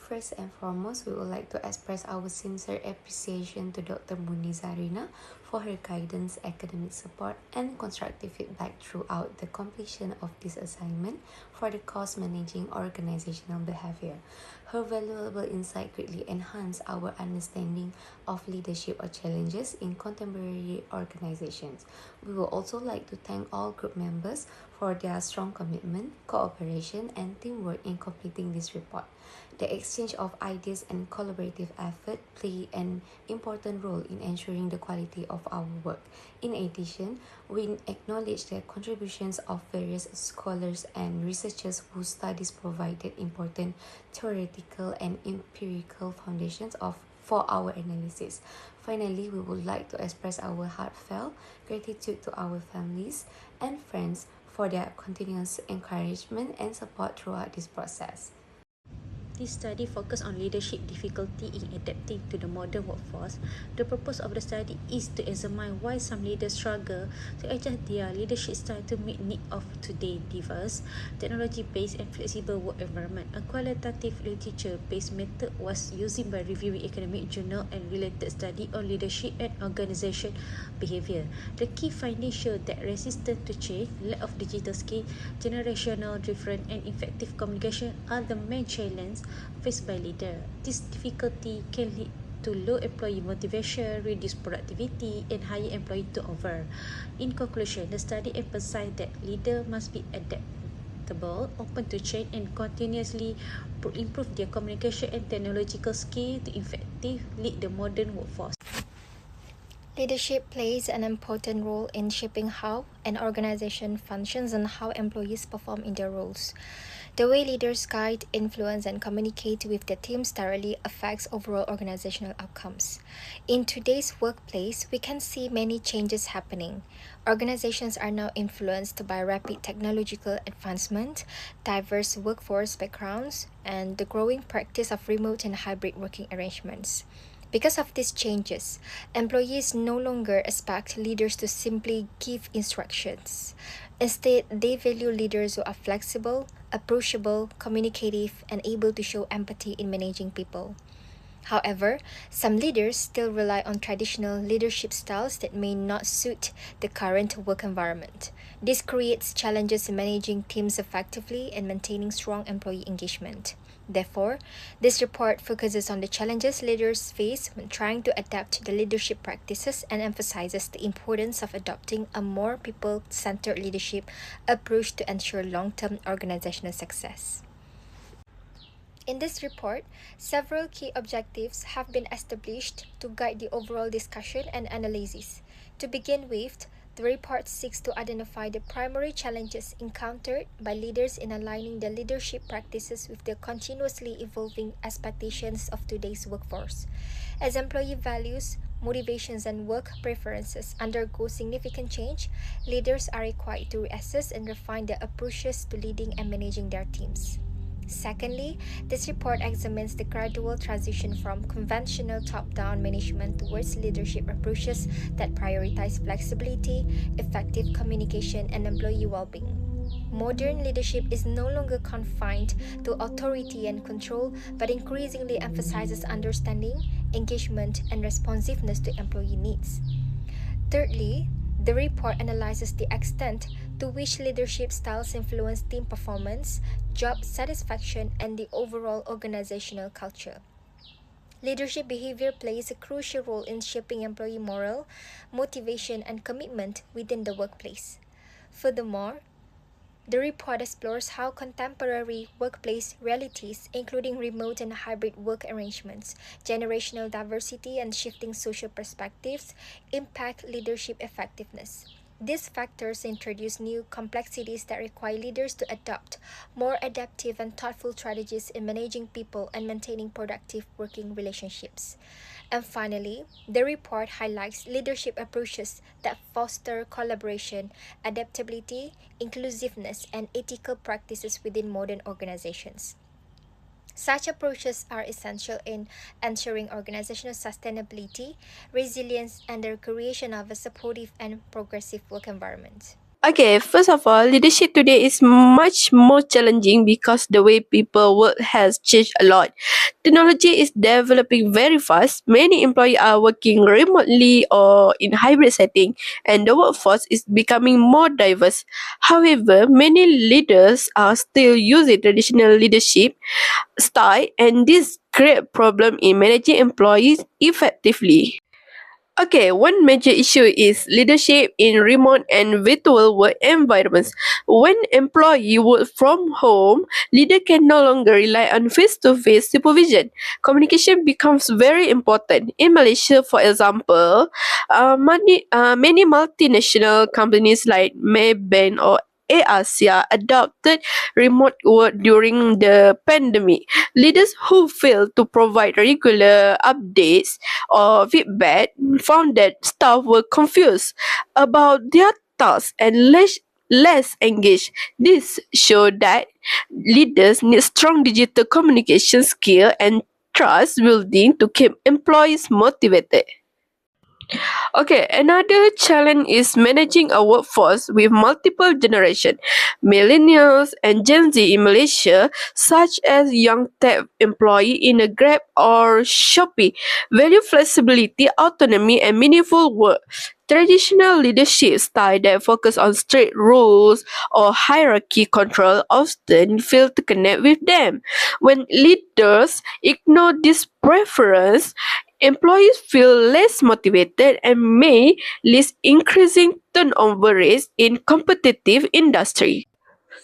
First and foremost, we would like to express our sincere appreciation to Dr. Munizarina for her guidance, academic support, and constructive feedback throughout the completion of this assignment for the course Managing Organizational Behavior. Her valuable insight greatly enhanced our understanding of leadership or challenges in contemporary organizations. We would also like to thank all group members for their strong commitment, cooperation, and teamwork in completing this report. The exchange of ideas and collaborative effort play an important role in ensuring the quality of our work. In addition, we acknowledge the contributions of various scholars and researchers whose studies provided important theoretical and empirical foundations for our analysis. Finally, we would like to express our heartfelt gratitude to our families and friends for their continuous encouragement and support throughout this process. This study focused on leadership difficulty in adapting to the modern workforce. The purpose of the study is to examine why some leaders struggle to adjust their leadership style to meet needs of today's diverse, technology-based and flexible work environment. A qualitative literature-based method was used by reviewing academic journal and related study on leadership and organization behavior. The key findings show that resistance to change, lack of digital skill, generational difference, and effective communication are the main challenges faced by leaders. This difficulty can lead to low employee motivation, reduced productivity, and higher employee turnover. In conclusion, the study emphasized that leaders must be adaptable, open to change, and continuously improve their communication and technological skills to effectively lead the modern workforce. Leadership plays an important role in shaping how an organization functions and how employees perform in their roles. The way leaders guide, influence, and communicate with their teams directly affects overall organizational outcomes. In today's workplace, we can see many changes happening. Organizations are now influenced by rapid technological advancement, diverse workforce backgrounds, and the growing practice of remote and hybrid working arrangements. Because of these changes, employees no longer expect leaders to simply give instructions. Instead, they value leaders who are flexible, approachable, communicative, and able to show empathy in managing people. However, some leaders still rely on traditional leadership styles that may not suit the current work environment. This creates challenges in managing teams effectively and maintaining strong employee engagement. Therefore, this report focuses on the challenges leaders face when trying to adapt the leadership practices and emphasizes the importance of adopting a more people-centered leadership approach to ensure long-term organizational success. In this report, several key objectives have been established to guide the overall discussion and analysis. To begin with, the report seeks to identify the primary challenges encountered by leaders in aligning their leadership practices with the continuously evolving expectations of today's workforce. As employee values, motivations, and work preferences undergo significant change, leaders are required to reassess and refine their approaches to leading and managing their teams. Secondly, this report examines the gradual transition from conventional top-down management towards leadership approaches that prioritize flexibility, effective communication, and employee well-being. Modern leadership is no longer confined to authority and control, but increasingly emphasizes understanding, engagement, and responsiveness to employee needs. Thirdly, the report analyzes the extent to which leadership styles influence team performance, job satisfaction, and the overall organizational culture. Leadership behavior plays a crucial role in shaping employee morale, motivation, and commitment within the workplace. Furthermore, the report explores how contemporary workplace realities, including remote and hybrid work arrangements, generational diversity, and shifting social perspectives, impact leadership effectiveness. These factors introduce new complexities that require leaders to adopt more adaptive and thoughtful strategies in managing people and maintaining productive working relationships. And finally, the report highlights leadership approaches that foster collaboration, adaptability, inclusiveness, and ethical practices within modern organizations. Such approaches are essential in ensuring organizational sustainability, resilience, and the creation of a supportive and progressive work environment. Okay, first of all, leadership today is much more challenging because the way people work has changed a lot. Technology is developing very fast. Many employees are working remotely or in hybrid setting, and the workforce is becoming more diverse. However, many leaders are still using traditional leadership style, and this create problem in managing employees effectively. Okay, one major issue is leadership in remote and virtual work environments. When employee work from home, leader can no longer rely on face-to-face supervision. Communication becomes very important. In Malaysia, for example, many multinational companies like Maybank or Asia adopted remote work during the pandemic. Leaders who fail to provide regular updates or feedback found that staff were confused about their tasks and less engaged. This showed that leaders need strong digital communication skill and trust building to keep employees motivated. Okay, another challenge is managing a workforce with multiple generations. Millennials and Gen Z in Malaysia, such as young tech employee in a Grab or Shopee, value flexibility, autonomy, and meaningful work. Traditional leadership style that focus on strict rules or hierarchy control often fail to connect with them. When leaders ignore this preference, employees feel less motivated and may lead increasing turnover rates in competitive industry.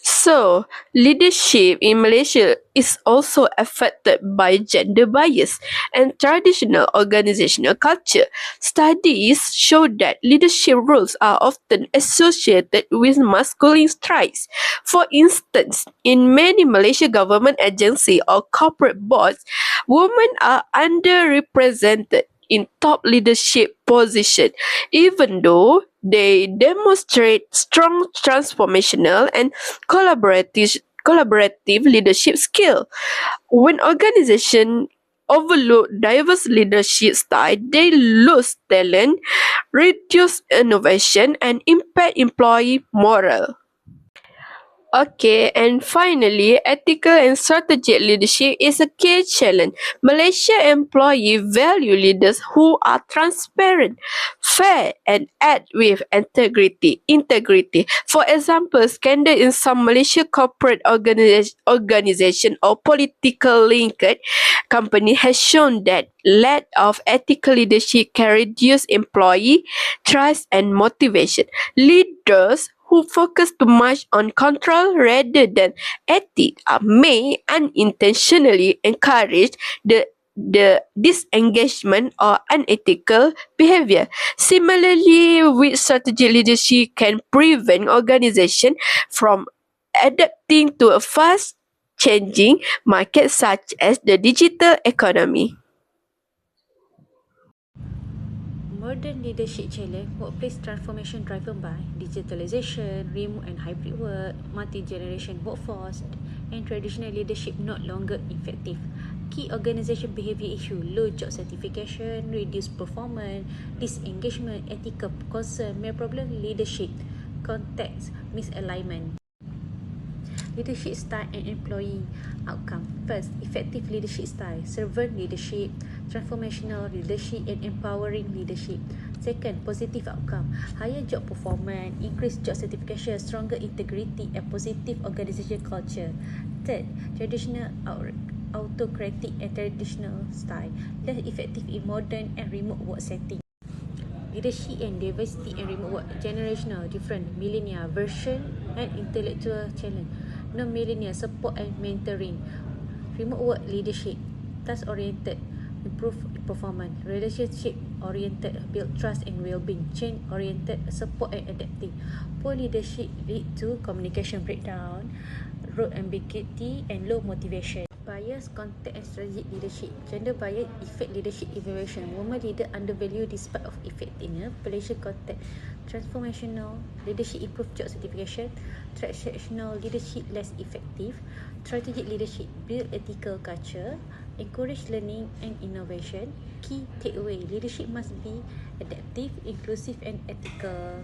So, leadership in Malaysia is also affected by gender bias and traditional organizational culture. Studies show that leadership roles are often associated with masculine traits. For instance, in many Malaysia government agencies or corporate boards, women are underrepresented in top leadership position, even though they demonstrate strong transformational and collaborative leadership skill. When organization overlook diverse leadership style, they lose talent, reduce innovation, and impact employee morale. Okay, and finally, ethical and strategic leadership is a key challenge. Malaysia employees value leaders who are transparent, fair, and act with integrity. For example, scandal in some Malaysia corporate organization or political linked company has shown that lack of ethical leadership can reduce employee trust and motivation. Leaders who focus too much on control rather than ethics may unintentionally encourage the disengagement or unethical behavior. Similarly, with strategic leadership can prevent organization from adapting to a fast changing market such as the digital economy. Modern leadership challenge, workplace transformation driven by digitalization, remote and hybrid work, multi-generation workforce, and traditional leadership not longer effective. Key organization behavior issue, low job certification, reduced performance, disengagement, ethical concern, mere problem, leadership, context, misalignment. Leadership style and employee outcome. First, effective leadership style, servant leadership, transformational leadership, and empowering leadership. Second, positive outcome, higher job performance, increased job certification, stronger integrity, and positive organization culture. Third, traditional autocratic and traditional style, less effective in modern and remote work setting. Leadership and diversity and remote work, generational different, millennial version and intellectual challenge, non-millennial support and mentoring, remote work leadership, task oriented, improve performance, relationship oriented, build trust and well-being, change oriented, support and adapting. Poor leadership lead to communication breakdown, road ambiguity and low motivation. Bias, content and strategic leadership. Gender bias effect leadership evaluation. Women leader undervalue despite of effectiveness. Malaysia content. Transformational leadership improve job certification. Transactional leadership less effective. Strategic leadership build ethical culture. Encourage learning and innovation. Key takeaway, leadership must be adaptive, inclusive and ethical.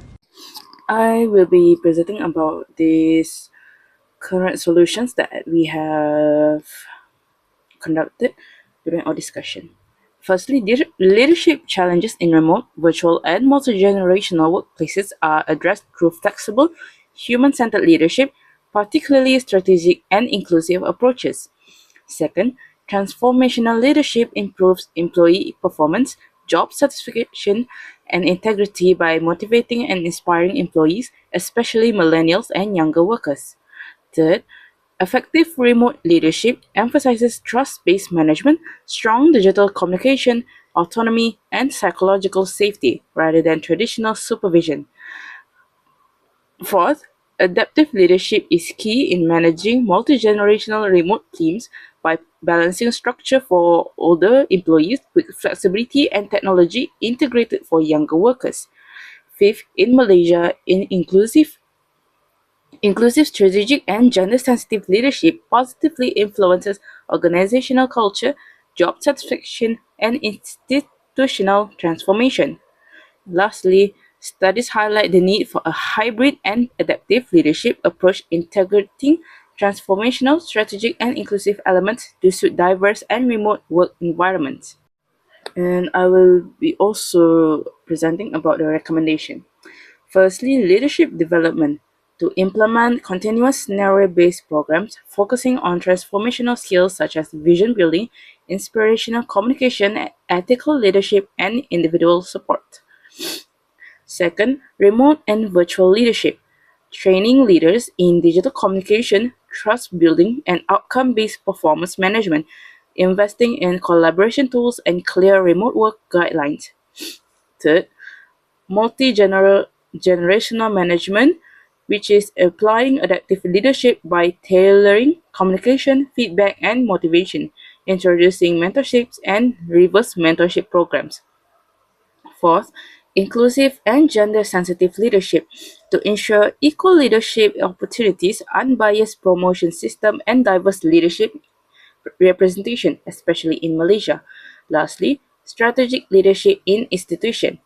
I will be presenting about these current solutions that we have conducted during our discussion. Firstly, leadership challenges in remote, virtual, and multi-generational workplaces are addressed through flexible, human-centered leadership, particularly strategic and inclusive approaches. Second, transformational leadership improves employee performance, job satisfaction, and integrity by motivating and inspiring employees, especially millennials and younger workers. Third, effective remote leadership emphasizes trust-based management, strong digital communication, autonomy, and psychological safety rather than traditional supervision. Fourth, adaptive leadership is key in managing multi-generational remote teams by balancing structure for older employees with flexibility and technology integrated for younger workers. Fifth, in Malaysia, inclusive strategic and gender-sensitive leadership positively influences organizational culture, job satisfaction, and institutional transformation. Lastly, studies highlight the need for a hybrid and adaptive leadership approach integrating transformational, strategic, and inclusive elements to suit diverse and remote work environments. And I will be also presenting about the recommendation. Firstly, leadership development to implement continuous scenario-based programs focusing on transformational skills such as vision building, inspirational communication, ethical leadership, and individual support. Second, remote and virtual leadership, training leaders in digital communication, trust building, and outcome-based performance management, investing in collaboration tools and clear remote work guidelines. Third, multi-generational management, which is applying adaptive leadership by tailoring communication, feedback, and motivation, introducing mentorships and reverse mentorship programs. Fourth, inclusive and gender-sensitive leadership to ensure equal leadership opportunities, unbiased promotion system, and diverse leadership representation, especially in Malaysia. Lastly, strategic leadership in institution,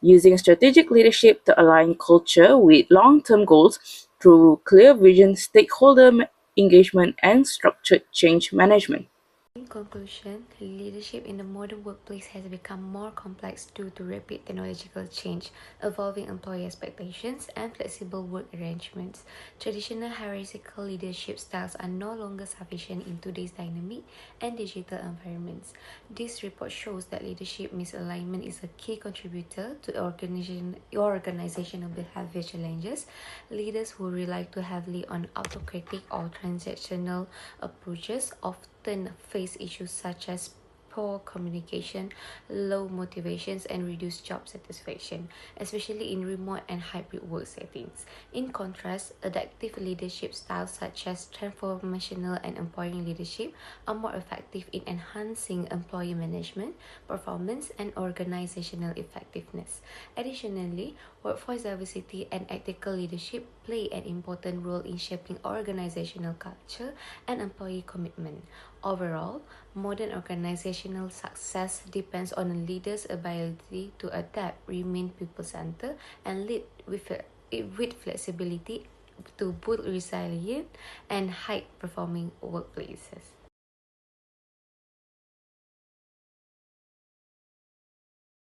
using strategic leadership to align culture with long-term goals through clear vision, stakeholder engagement, and structured change management. In conclusion, leadership in the modern workplace has become more complex due to rapid technological change, evolving employee expectations, and flexible work arrangements. Traditional hierarchical leadership styles are no longer sufficient in today's dynamic and digital environments. This report shows that leadership misalignment is a key contributor to organizational behavior challenges. Leaders who rely too heavily on autocratic or transactional approaches often face issues such as poor communication, low motivations, and reduced job satisfaction, especially in remote and hybrid work settings. In contrast, adaptive leadership styles such as transformational and empowering leadership are more effective in enhancing employee management, performance, and organizational effectiveness. Additionally, workforce diversity and ethical leadership play an important role in shaping organizational culture and employee commitment. Overall, modern organizational success depends on a leader's ability to adapt, remain people-centered, and lead with flexibility to build resilient and high-performing workplaces.